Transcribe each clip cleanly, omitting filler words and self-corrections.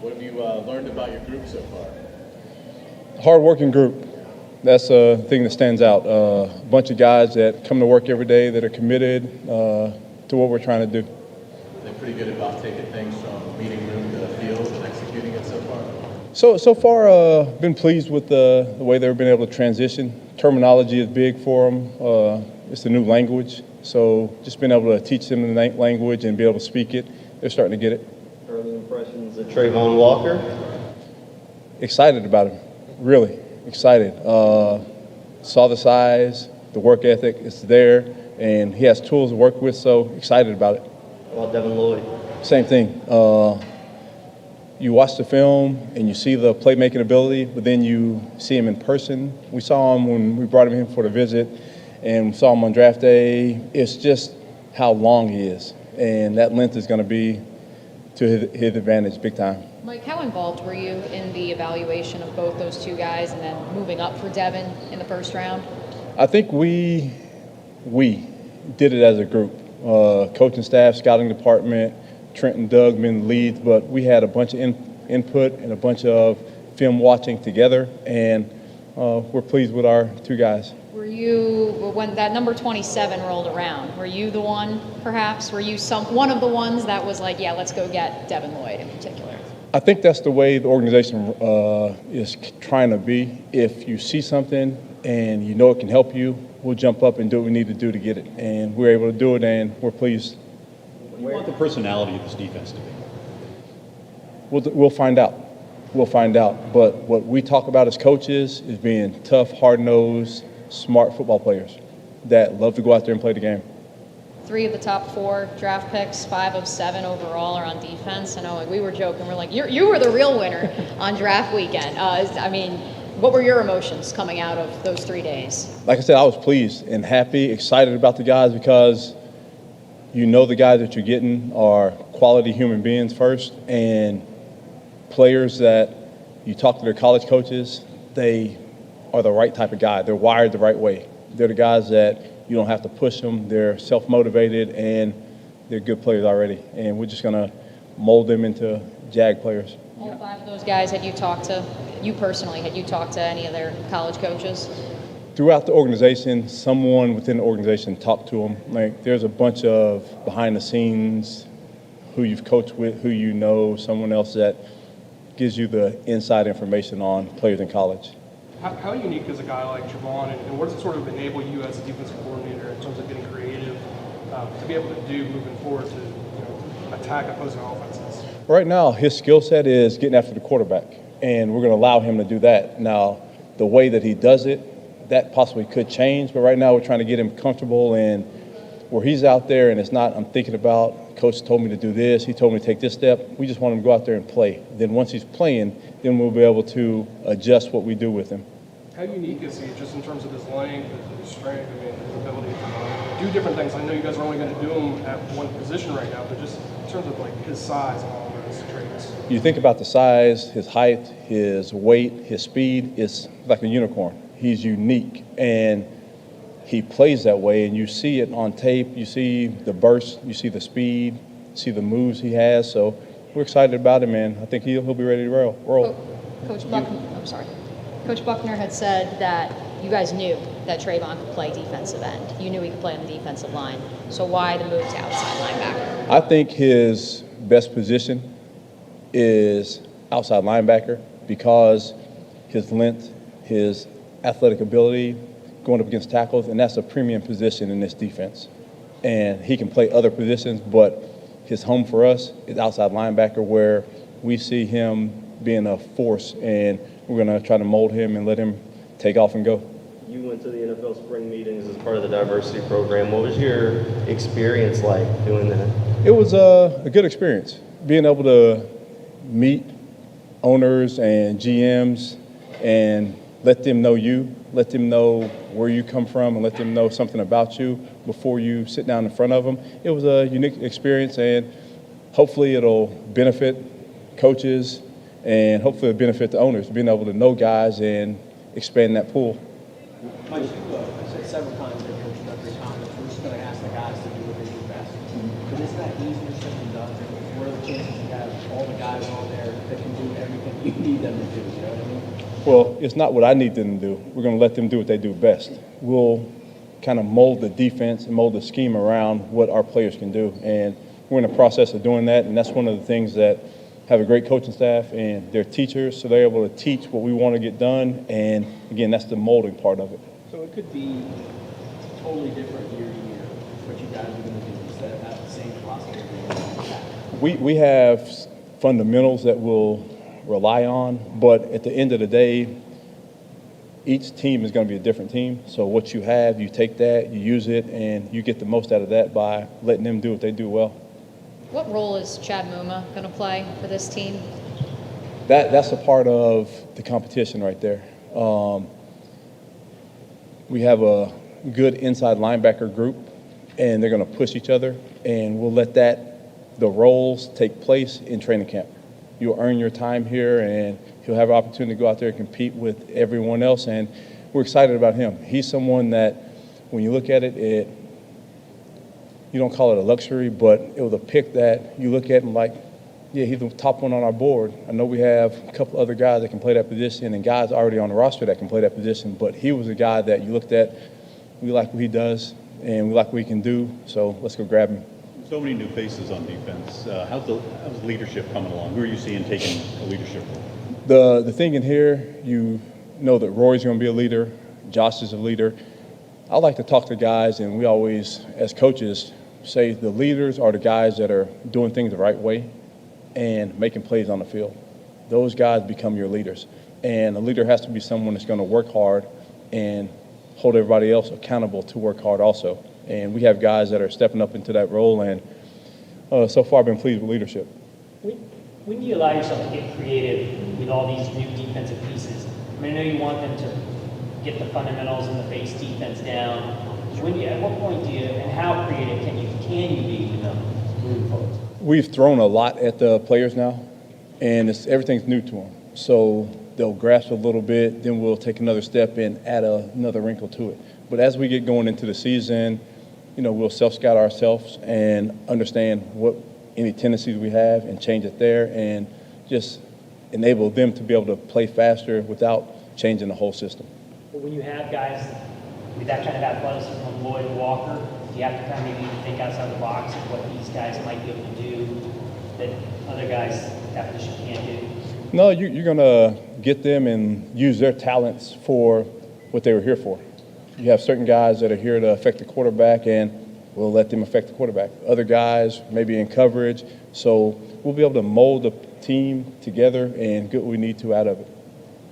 What have you learned about your group so far? Hard-working group. That's a thing that stands out. A bunch of guys that come to work every day that are committed to what we're trying to do. They're pretty good about taking things from meeting room to the field and executing it so far? So far, been pleased with the way they've been able to transition. Terminology is big for them. It's a new language. So just being able to teach them the language and be able to speak it, they're starting to get it. Early impressions of Trayvon Walker? Excited about him, really excited. Saw the size, the work ethic is there, and he has tools to work with, so excited about it. How about Devin Lloyd? Same thing. You watch the film and you see the playmaking ability, but then you see him in person. We saw him when we brought him in for the visit, and we saw him on draft day. It's just how long he is, and that length is going to be to his advantage big time. Mike, how involved were you in the evaluation of both those two guys and then moving up for Devin in the first round? I think we did it as a group. Coaching staff, scouting department, Trent and Doug been the leads, but we had a bunch of input and a bunch of film watching together, and we're pleased with our two guys. Were you, when that number 27 rolled around, were you the one, perhaps? Were you one of the ones that was like, yeah, let's go get Devin Lloyd in particular? I think that's the way the organization is trying to be. If you see something and you know it can help you, we'll jump up and do what we need to do to get it. And we're able to do it, and we're pleased. What do you want the personality of this defense to be? We'll find out. We'll find out. But what we talk about as coaches is being tough, hard-nosed, smart football players that love to go out there and play the game. 3 of the top 4 draft picks, 5 of 7 overall are on defense. I know, like, we were joking. We're like, you were the real winner on draft weekend. I mean, what were your emotions coming out of those 3 days? Like I said, I was pleased and happy, excited about the guys because you know the guys that you're getting are quality human beings first, and players that you talk to their college coaches, they are the right type of guy. They're wired the right way. They're the guys that you don't have to push them. They're self-motivated, and they're good players already. And we're just going to mold them into Jag players. All 5 of those guys, had you talked to any of their college coaches? Throughout the organization, someone within the organization talked to them. Like, there's a bunch of behind the scenes, who you've coached with, who you know, someone else that gives you the inside information on players in college. How unique is a guy like Trayvon, and what does it sort of enable you as a defensive coordinator in terms of getting creative to be able to do moving forward to attack opposing offenses? Right now, his skill set is getting after the quarterback, and we're going to allow him to do that. Now, the way that he does it, that possibly could change, but right now we're trying to get him comfortable and where he's out there and it's not, I'm thinking about, coach told me to do this, he told me to take this step. We just want him to go out there and play. Then once he's playing, then we'll be able to adjust what we do with him. How unique is he just in terms of his length, his strength, his ability to do different things? I know you guys are only going to do him at one position right now, but just in terms of like his size and all those traits. You think about the size, his height, his weight, his speed, it's like a unicorn. He's unique, and he plays that way, and you see it on tape. You see the burst, you see the speed, you see the moves he has. So we're excited about him, and I think he'll be ready to roll. Coach Buckner had said that you guys knew that Trayvon could play defensive end. You knew he could play on the defensive line. So why the move to outside linebacker? I think his best position is outside linebacker because his length, his athletic ability, going up against tackles, and that's a premium position in this defense. And he can play other positions, but his home for us is outside linebacker, where we see him being a force, and we're going to try to mold him and let him take off and go. You went to the NFL spring meetings as part of the diversity program. What was your experience like doing that? It was a good experience, being able to meet owners and GMs and let them know you, let them know where you come from, and let them know something about you before you sit down in front of them. It was a unique experience, and hopefully it'll benefit coaches and hopefully it'll benefit the owners, being able to know guys and expand that pool. Mike, you said several times that Coach Buckley's comments, we're just going to ask the guys to do what they do best. But isn't that easier said than done? What are the chances you have all the guys on there that can that you need them to do, you know what I mean? Well, it's not what I need them to do. We're going to let them do what they do best. We'll kind of mold the defense and mold the scheme around what our players can do. And we're in the process of doing that, and that's one of the things that have a great coaching staff, and they're teachers, so they're able to teach what we want to get done. And, again, that's the molding part of it. So it could be totally different year to year, what you guys are going to do instead of have the same philosophy. We have fundamentals that we'll rely on, but at the end of the day, each team is going to be a different team. So what you have, you take that, you use it, and you get the most out of that by letting them do what they do well. What role is Chad Muma going to play for this team? That's a part of the competition right there. We have a good inside linebacker group, and they're going to push each other, and we'll let the roles take place in training camp. You'll earn your time here, and he'll have an opportunity to go out there and compete with everyone else, and we're excited about him. He's someone that, when you look at it, you don't call it a luxury, but it was a pick that you look at and like, yeah, he's the top one on our board. I know we have a couple other guys that can play that position and guys already on the roster that can play that position, but he was a guy that you looked at, we like what he does, and we like what he can do, so let's go grab him. So many new faces on defense. How's leadership coming along? Who are you seeing taking a leadership role? The thing in here, you know that Roy's going to be a leader, Josh is a leader. I like to talk to guys, and we always, as coaches, say the leaders are the guys that are doing things the right way and making plays on the field. Those guys become your leaders. And a leader has to be someone that's going to work hard and hold everybody else accountable to work hard also. And we have guys that are stepping up into that role, and so far I've been pleased with leadership. When do you allow yourself to get creative with all these new defensive pieces? I mean, I know you want them to get the fundamentals and the base defense down. At what point do you, and how creative can you be with them moving forward? We've thrown a lot at the players now, and everything's new to them. So they'll grasp a little bit, then we'll take another step and add another wrinkle to it. But as we get going into the season, we'll self-scout ourselves and understand what any tendencies we have and change it there and just enable them to be able to play faster without changing the whole system. But when you have guys with that kind of athleticism from Lloyd and Walker, you have to kind of maybe think outside the box of what these guys might be able to do that other guys that position can't do. No, you're going to get them and use their talents for what they were here for. You have certain guys that are here to affect the quarterback, and we'll let them affect the quarterback. Other guys maybe in coverage, so we'll be able to mold the team together and get what we need to out of it.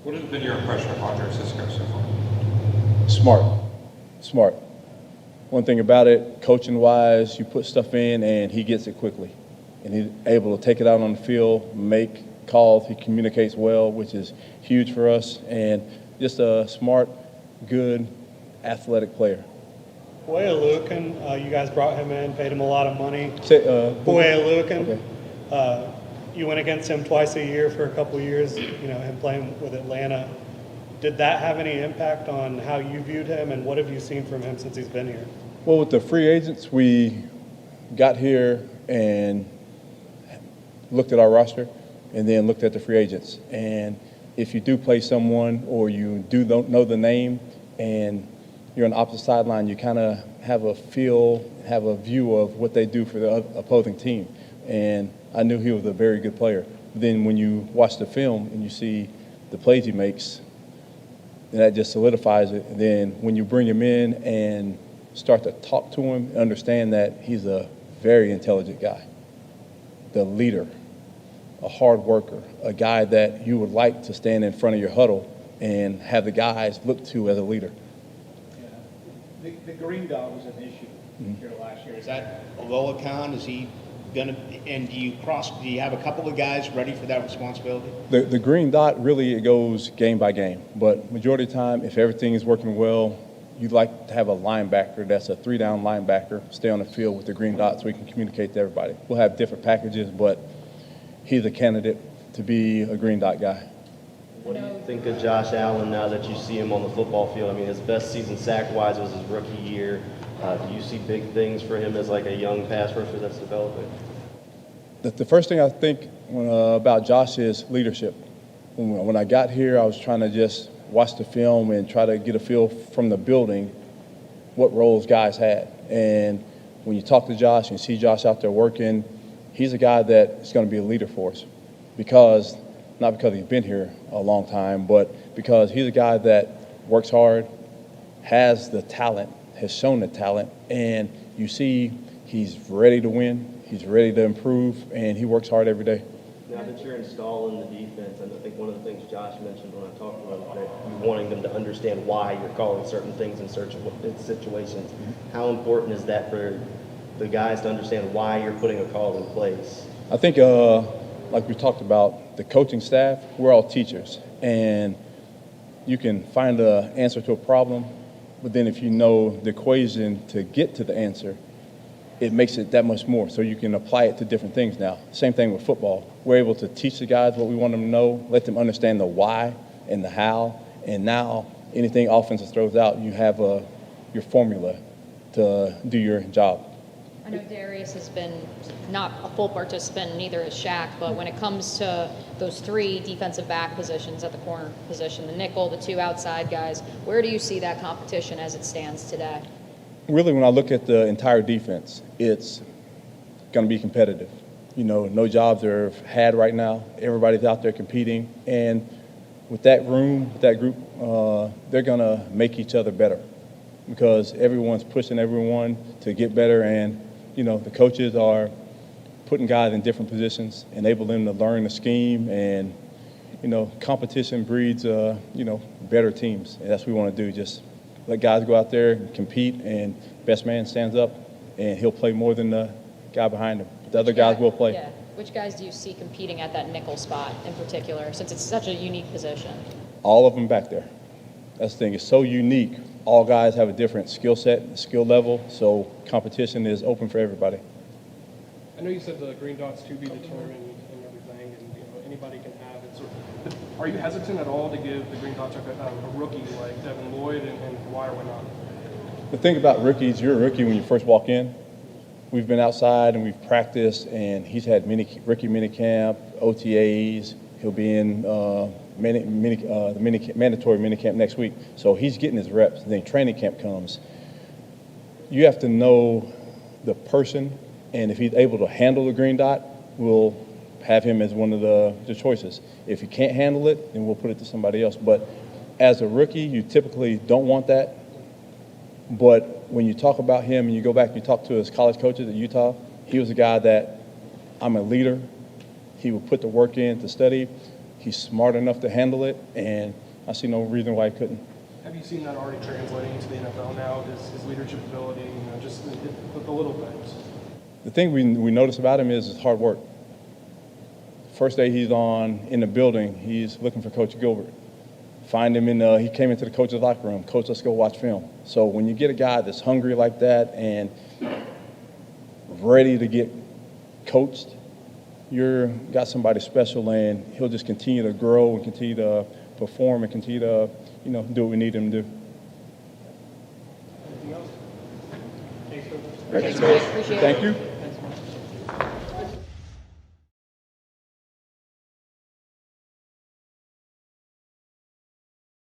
What has been your impression of Andre Cisco so far? Smart. One thing about it, coaching-wise, you put stuff in and he gets it quickly. And he's able to take it out on the field, make calls. He communicates well, which is huge for us. And just a smart, good, athletic player. Boye Alukin, you guys brought him in, paid him a lot of money. Boye Alukin, okay. You went against him twice a year for a couple of years, him playing with Atlanta. Did that have any impact on how you viewed him, and what have you seen from him since he's been here? Well, with the free agents, we got here and looked at our roster and then looked at the free agents. And if you do play someone or you don't know the name and you're on the opposite sideline, you kind of have a view of what they do for the opposing team. And I knew he was a very good player. Then when you watch the film and you see the plays he makes, and that just solidifies it. And then when you bring him in and start to talk to him, understand that he's a very intelligent guy, the leader, a hard worker, a guy that you would like to stand in front of your huddle and have the guys look to as a leader. Yeah. The green dot was an issue here last year. Is that a low account? Is he gonna? And do you have a couple of guys ready for that responsibility? The green dot really, it goes game by game, but majority of the time, if everything is working well, you'd like to have a linebacker that's a 3-down linebacker stay on the field with the green dot so we can communicate to everybody. We'll have different packages, but he's a candidate to be a green dot guy. What do you think of Josh Allen now that you see him on the football field? I mean, his best season sack-wise was his rookie year. Do you see big things for him as like a young pass rusher that's developing? The first thing I think about Josh is leadership. When I got here, I was trying to just watch the film and try to get a feel from the building what roles guys had. And when you talk to Josh and see Josh out there working, he's a guy that is going to be a leader for us not because he's been here a long time, but because he's a guy that works hard, has the talent, has shown the talent, and you see he's ready to win, he's ready to improve, and he works hard every day. Now that you're installing the defense, and I think one of the things Josh mentioned when I talked to him, that you're wanting them to understand why you're calling certain things in certain situations. How important is that for the guys to understand why you're putting a call in place? I think, like we talked about, the coaching staff, we're all teachers, and you can find an answer to a problem, but then if you know the equation to get to the answer, it makes it that much more, so you can apply it to different things now. Same thing with football. We're able to teach the guys what we want them to know, let them understand the why and the how, and now anything offensive throws out, you have your formula to do your job. I know Darius has been not a full participant, neither is Shaq, but when it comes to those three defensive back positions at the corner position, the nickel, the two outside guys, where do you see that competition as it stands today? Really, when I look at the entire defense, it's going to be competitive. You know, no jobs are had right now. Everybody's out there competing. And with that room, with that group, they're going to make each other better because everyone's pushing everyone to get better. And, you know, the coaches are putting guys in different positions, enable them to learn the scheme. And, you know, competition breeds, better teams. And that's what we want to do, just let guys go out there and compete, and best man stands up, and he'll play more than the guy behind him. The other guys will play. Yeah. Which guys do you see competing at that nickel spot in particular, since it's such a unique position? All of them back there. That's the thing. It's so unique. All guys have a different skill set, skill level, so competition is open for everybody. I know you said the green dot's to be determined and everything, and anybody can have it. So, are you hesitant at all to give the green dot to a rookie like Devin Lloyd, and why or why not? The thing about rookies, you're a rookie when you first walk in. We've been outside and we've practiced, and he's had rookie minicamp, OTAs. He'll be in the mandatory minicamp next week. So he's getting his reps. And then training camp comes. You have to know the person, and if he's able to handle the green dot, we'll have him as one of the choices. If he can't handle it, then we'll put it to somebody else. But as a rookie, you typically don't want that. But when you talk about him and you go back and you talk to his college coaches at Utah, he was a guy that, I'm a leader. He would put the work in to study. He's smart enough to handle it, and I see no reason why he couldn't. Have you seen that already translating into the NFL now, his leadership ability, just the little things? The thing we notice about him is his hard work. First day he's in the building, he's looking for Coach Gilbert. Find him he came into the coach's locker room. Coach, let's go watch film. So when you get a guy that's hungry like that and ready to get coached, you're got somebody special, and he'll just continue to grow and continue to perform and continue to, do what we need him to do. Anything else? Thanks, Mike. Appreciate it. Thank you.